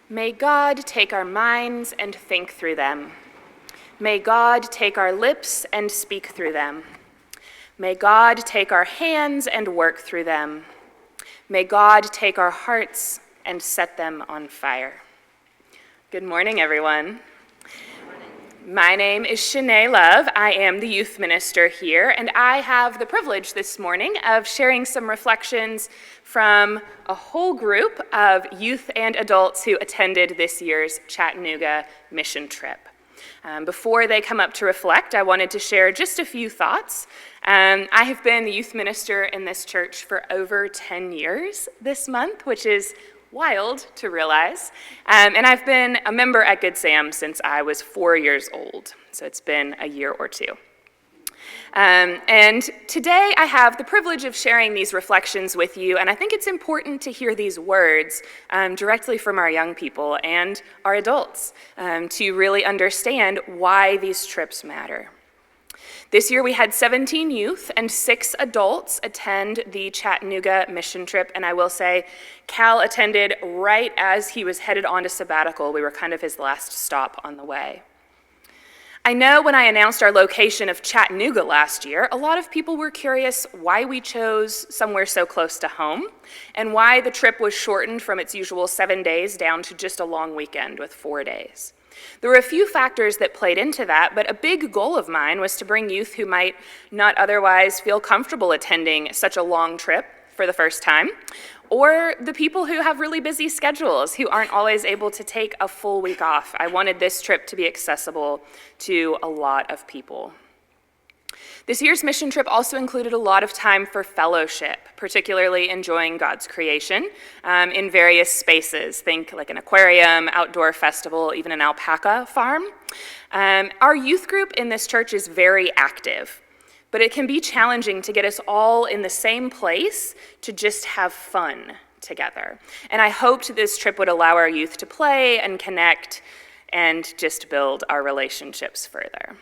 May God take our minds and think through them. May God take our lips and speak through them. May God take our hands and work through them. May God take our hearts and set them on fire. Good morning, everyone. My name is Shanae Love. I am the youth minister here, and I have the privilege this morning of sharing some reflections from a whole group of youth and adults who attended this year's Chattanooga mission trip. Before they come up to reflect, I wanted to share just a few thoughts. I have been the youth minister in this church for over 10 years this month, which is wild to realize. And I've been a member at Good Sam since I was 4 years old, so it's been a year or two. And today I have the privilege of sharing these reflections with you, and I think it's important to hear these words directly from our young people and our adults to really understand why these trips matter. This year we had 17 youth and 6 adults attend the Chattanooga mission trip, and I will say Cal attended right as he was headed on to sabbatical. We were kind of his last stop on the way. I know when I announced our location of Chattanooga last year, a lot of people were curious why we chose somewhere so close to home and why the trip was shortened from its usual 7 days down to just a long weekend with 4 days. There were a few factors that played into that, but a big goal of mine was to bring youth who might not otherwise feel comfortable attending such a long trip for the first time, or the people who have really busy schedules who aren't always able to take a full week off. I wanted this trip to be accessible to a lot of people. This year's mission trip also included a lot of time for fellowship, particularly enjoying God's creation in various spaces. Think like an aquarium, outdoor festival, even an alpaca farm. Our youth group in this church is very active, but it can be challenging to get us all in the same place to just have fun together. And I hoped this trip would allow our youth to play and connect and just build our relationships further.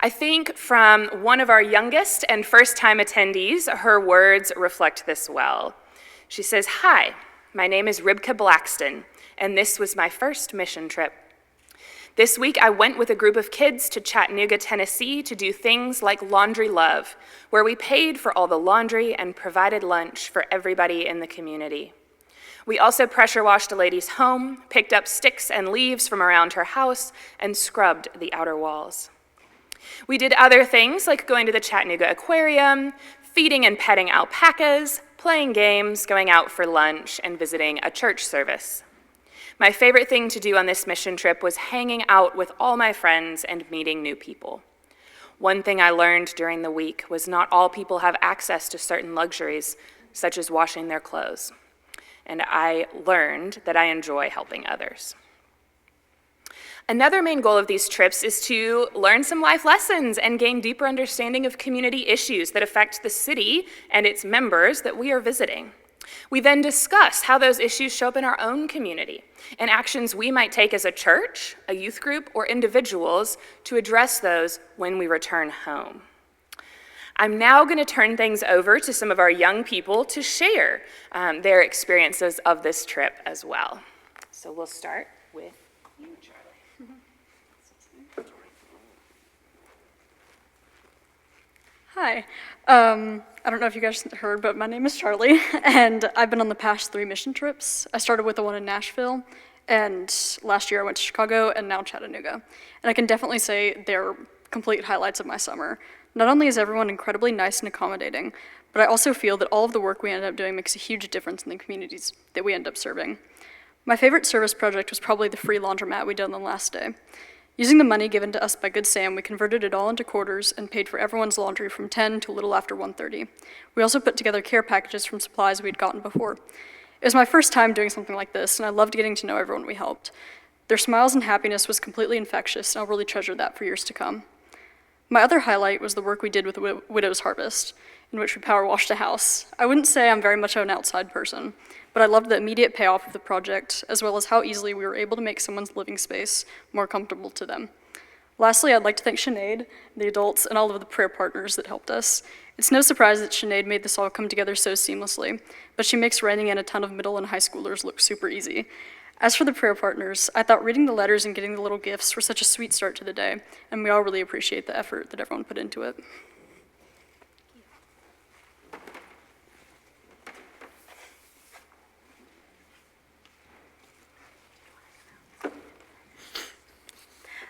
I think from one of our youngest and first-time attendees, her words reflect this well. She says, "Hi, my name is Ribka Blackston, and this was my first mission trip. This week I went with a group of kids to Chattanooga, Tennessee to do things like Laundry Love, where we paid for all the laundry and provided lunch for everybody in the community. We also pressure washed a lady's home, picked up sticks and leaves from around her house, and scrubbed the outer walls. We did other things like going to the Chattanooga Aquarium, feeding and petting alpacas, playing games, going out for lunch, and visiting a church service. My favorite thing to do on this mission trip was hanging out with all my friends and meeting new people. One thing I learned during the week was not all people have access to certain luxuries, such as washing their clothes. And I learned that I enjoy helping others." Another main goal of these trips is to learn some life lessons and gain deeper understanding of community issues that affect the city and its members that we are visiting. We then discuss how those issues show up in our own community and actions we might take as a church, a youth group, or individuals to address those when we return home. I'm now going to turn things over to some of our young people to share their experiences of this trip as well. So we'll start with you, Charlie. Hi. I don't know if you guys heard, but my name is Charlie, and I've been on the past 3 mission trips. I started with the one in Nashville, and last year I went to Chicago, and now Chattanooga. And I can definitely say they're complete highlights of my summer. Not only is everyone incredibly nice and accommodating, but I also feel that all of the work we ended up doing makes a huge difference in the communities that we end up serving. My favorite service project was probably the free laundromat we did on the last day. Using the money given to us by Good Sam, we converted it all into quarters and paid for everyone's laundry from 10 to a little after 1:30. We also put together care packages from supplies we'd gotten before. It was my first time doing something like this, and I loved getting to know everyone we helped. Their smiles and happiness was completely infectious, and I'll really treasure that for years to come. My other highlight was the work we did with Widow's Harvest, in which we power washed a house. I wouldn't say I'm very much of an outside person, but I loved the immediate payoff of the project, as well as how easily we were able to make someone's living space more comfortable to them. Lastly, I'd like to thank Sinead, the adults, and all of the prayer partners that helped us. It's no surprise that Sinead made this all come together so seamlessly, but she makes reining in a ton of middle and high schoolers look super easy. As for the prayer partners, I thought reading the letters and getting the little gifts were such a sweet start to the day, and we all really appreciate the effort that everyone put into it.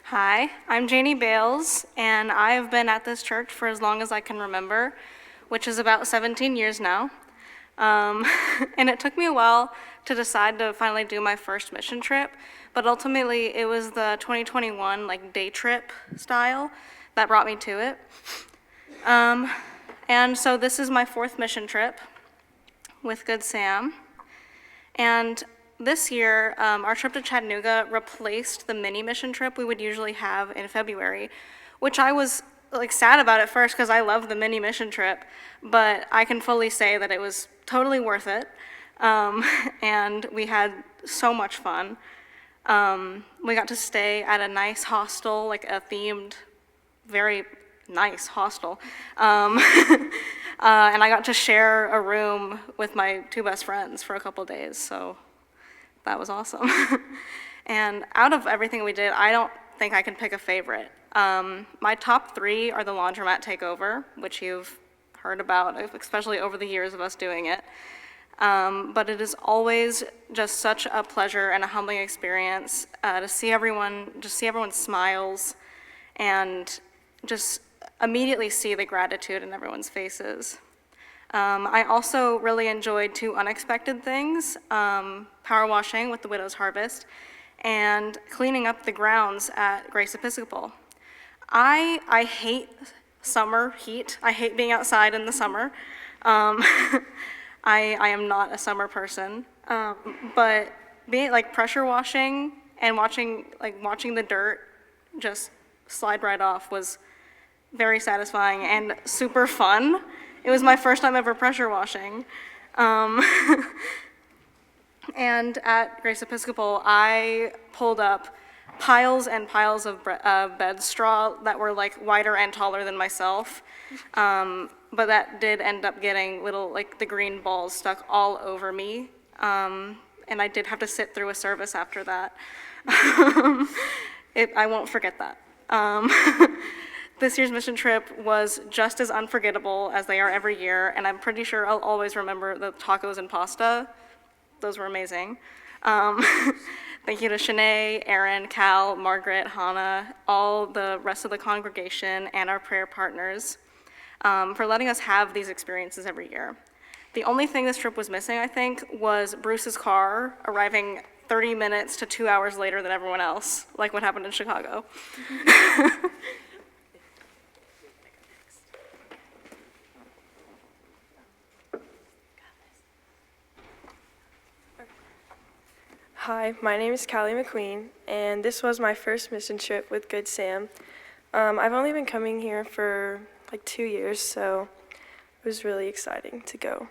Hi, I'm Janie Bales, and I've been at this church for as long as I can remember, which is about 17 years now. And it took me a while to decide to finally do my first mission trip, but ultimately it was the 2021 day trip style that brought me to it. And so this is my fourth mission trip with Good Sam. And this year, our trip to Chattanooga replaced the mini mission trip we would usually have in February, which I was sad about at first because I love the mini mission trip, but I can fully say that it was totally worth it, and we had so much fun. We got to stay at a nice hostel, a themed, very nice hostel, and I got to share a room with my two best friends for a couple days, so that was awesome. And out of everything we did, I don't think I can pick a favorite. My top three are the laundromat takeover, which you've heard about, especially over the years of us doing it. But it is always just such a pleasure and a humbling experience to see everyone's smiles and just immediately see the gratitude in everyone's faces. I also really enjoyed two unexpected things, power washing with the Widow's Harvest and cleaning up the grounds at Grace Episcopal. I hate summer heat. I hate being outside in the summer. I am not a summer person, but being pressure washing and watching the dirt just slide right off was very satisfying and super fun. It was my first time ever pressure washing. And at Grace Episcopal, I pulled up piles and piles of bed straw that were wider and taller than myself. But that did end up getting little, the green balls stuck all over me. And I did have to sit through a service after that. I won't forget that. This year's mission trip was just as unforgettable as they are every year, and I'm pretty sure I'll always remember the tacos and pasta. Those were amazing. Thank you to Shanae, Aaron, Cal, Margaret, Hannah, all the rest of the congregation, and our prayer partners for letting us have these experiences every year. The only thing this trip was missing, I think, was Bruce's car arriving 30 minutes to 2 hours later than everyone else, like what happened in Chicago. Hi, my name is Callie McQueen, and this was my first mission trip with Good Sam. I've only been coming here for 2 years, so it was really exciting to go.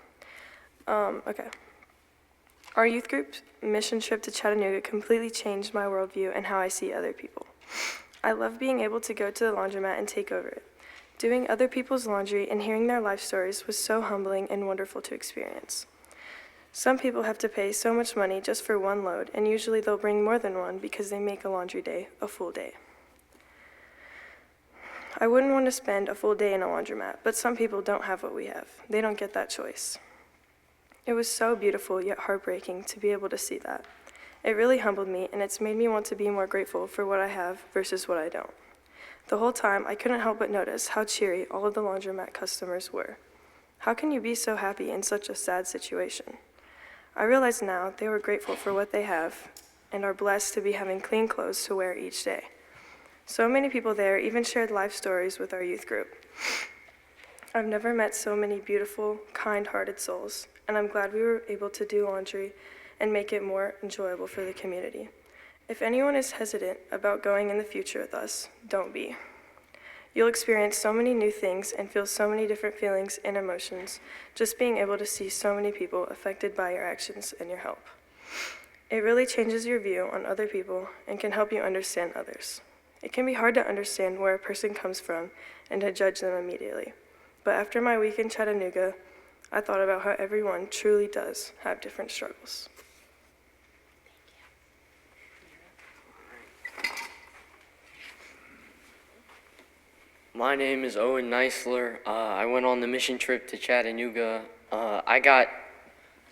Okay. Our youth group's mission trip to Chattanooga completely changed my worldview and how I see other people. I love being able to go to the laundromat and take over it. Doing other people's laundry and hearing their life stories was so humbling and wonderful to experience. Some people have to pay so much money just for one load, and usually they'll bring more than one because they make a laundry day a full day. I wouldn't want to spend a full day in a laundromat, but some people don't have what we have. They don't get that choice. It was so beautiful yet heartbreaking to be able to see that. It really humbled me, and it's made me want to be more grateful for what I have versus what I don't. The whole time, I couldn't help but notice how cheery all of the laundromat customers were. How can you be so happy in such a sad situation? I realize now they were grateful for what they have and are blessed to be having clean clothes to wear each day. So many people there even shared life stories with our youth group. I've never met so many beautiful, kind-hearted souls, and I'm glad we were able to do laundry and make it more enjoyable for the community. If anyone is hesitant about going in the future with us, don't be. You'll experience so many new things and feel so many different feelings and emotions, just being able to see so many people affected by your actions and your help. It really changes your view on other people and can help you understand others. It can be hard to understand where a person comes from and to judge them immediately. But after my week in Chattanooga, I thought about how everyone truly does have different struggles. My name is Owen Neisler. I went on the mission trip to Chattanooga. I got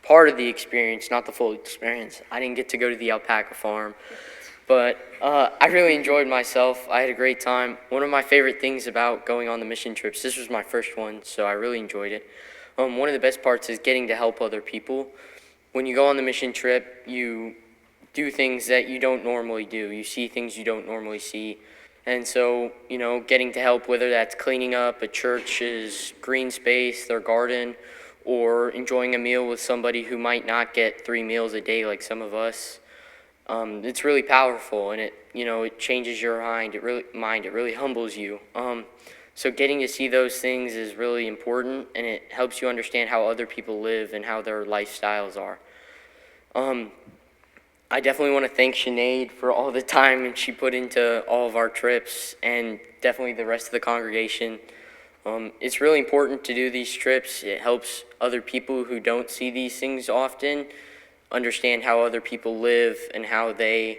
part of the experience, not the full experience. I didn't get to go to the alpaca farm, but I really enjoyed myself. I had a great time. One of my favorite things about going on the mission trips, this was my first one, so I really enjoyed it. One of the best parts is getting to help other people. When you go on the mission trip, you do things that you don't normally do. You see things you don't normally see. And so, getting to help, whether that's cleaning up a church's green space, their garden, or enjoying a meal with somebody who might not get 3 meals a day like some of us, it's really powerful, and it changes your mind. It really humbles you. So getting to see those things is really important, and it helps you understand how other people live and how their lifestyles are. I definitely want to thank Sinead for all the time she put into all of our trips, and definitely the rest of the congregation. It's really important to do these trips. It helps other people who don't see these things often understand how other people live and how they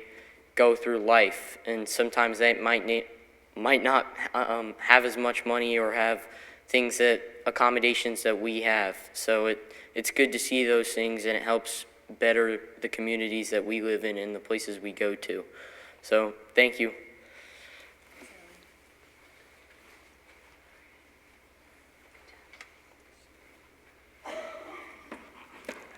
go through life. And sometimes they might not have as much money or have accommodations that we have. So it's good to see those things, and it helps better the communities that we live in and the places we go to. So thank you.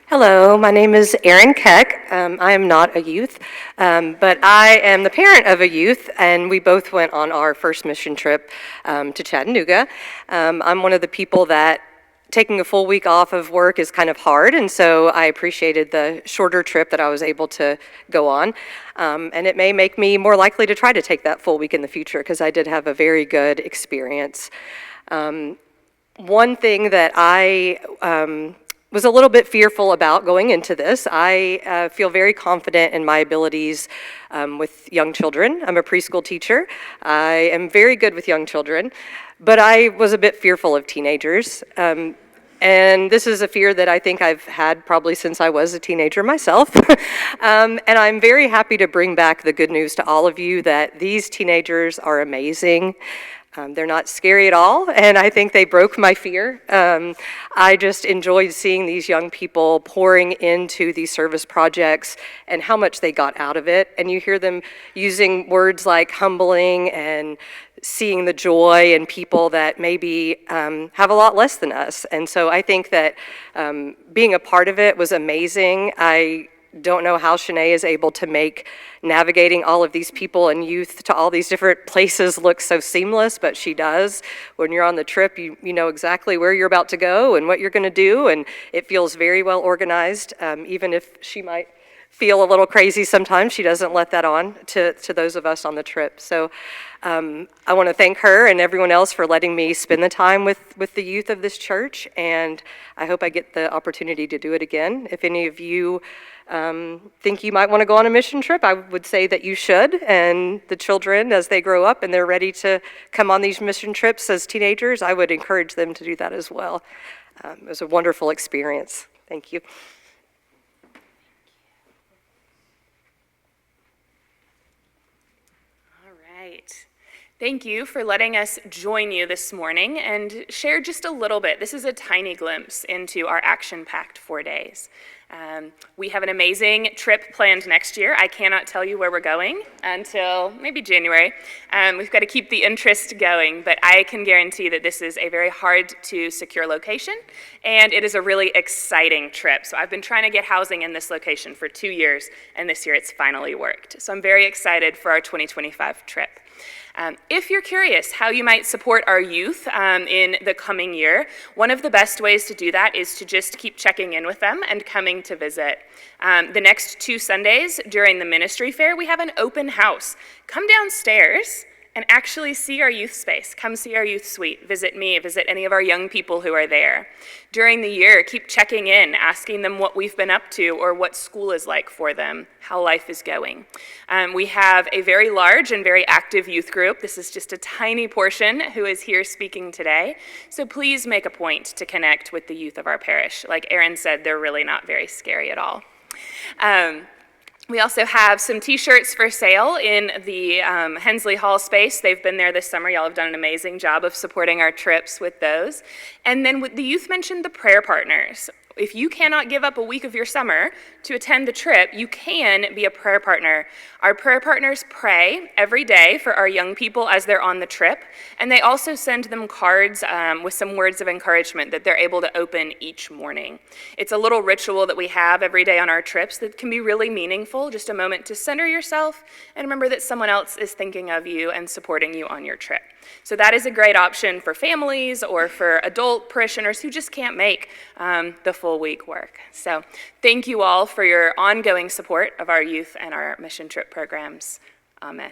Hello, my name is Erin Keck. I am not a youth, but I am the parent of a youth, and we both went on our first mission trip to Chattanooga. I'm one of the people that taking a full week off of work is kind of hard, and so I appreciated the shorter trip that I was able to go on. And it may make me more likely to try to take that full week in the future, because I did have a very good experience. One thing that I was a little bit fearful about going into this. I feel very confident in my abilities with young children. I'm a preschool teacher. I am very good with young children, but I was a bit fearful of teenagers. And this is a fear that I think I've had probably since I was a teenager myself. And I'm very happy to bring back the good news to all of you that these teenagers are amazing. They're not scary at all, and I think they broke my fear. I just enjoyed seeing these young people pouring into these service projects and how much they got out of it. And you hear them using words like humbling and seeing the joy in people that maybe have a lot less than us. And so I think that being a part of it was amazing. I don't know how Shanae is able to make navigating all of these people and youth to all these different places look so seamless, but she does. When you're on the trip, you know exactly where you're about to go and what you're going to do, and it feels very well organized. Even if she might feel a little crazy sometimes, she doesn't let that on to those of us on the trip. So I want to thank her and everyone else for letting me spend the time with the youth of this church, and I hope I get the opportunity to do it again. If any of you think you might want to go on a mission trip, I would say that you should. And the children, as they grow up and they're ready to come on these mission trips as teenagers, I would encourage them to do that as well. It was a wonderful experience. Thank you. All right. Thank you for letting us join you this morning and share just a little bit. This is a tiny glimpse into our action-packed 4 days. We have an amazing trip planned next year. I cannot tell you where we're going until maybe January. We've got to keep the interest going, but I can guarantee that this is a very hard to secure location, and it is a really exciting trip. So I've been trying to get housing in this location for 2 years, and this year it's finally worked. So I'm very excited for our 2025 trip. If you're curious how you might support our youth in the coming year, one of the best ways to do that is to just keep checking in with them and coming to visit. The next 2 Sundays during the ministry fair, we have an open house. Come downstairs and actually see our youth space. Come see our youth suite. Visit me, visit any of our young people who are there. During the year, keep checking in, asking them what we've been up to or what school is like for them, how life is going. We have a very large and very active youth group. This is just a tiny portion who is here speaking today. So please make a point to connect with the youth of our parish. Like Erin said, they're really not very scary at all. We also have some t-shirts for sale in the Hensley Hall space. They've been there this summer. Y'all have done an amazing job of supporting our trips with those. And then the youth mentioned the prayer partners. If you cannot give up a week of your summer to attend the trip, you can be a prayer partner. Our prayer partners pray every day for our young people as they're on the trip, and they also send them cards with some words of encouragement that they're able to open each morning. It's a little ritual that we have every day on our trips that can be really meaningful, just a moment to center yourself and remember that someone else is thinking of you and supporting you on your trip. So that is a great option for families or for adult parishioners who just can't make the full week work. So thank you all for your ongoing support of our youth and our mission trip programs. Amen.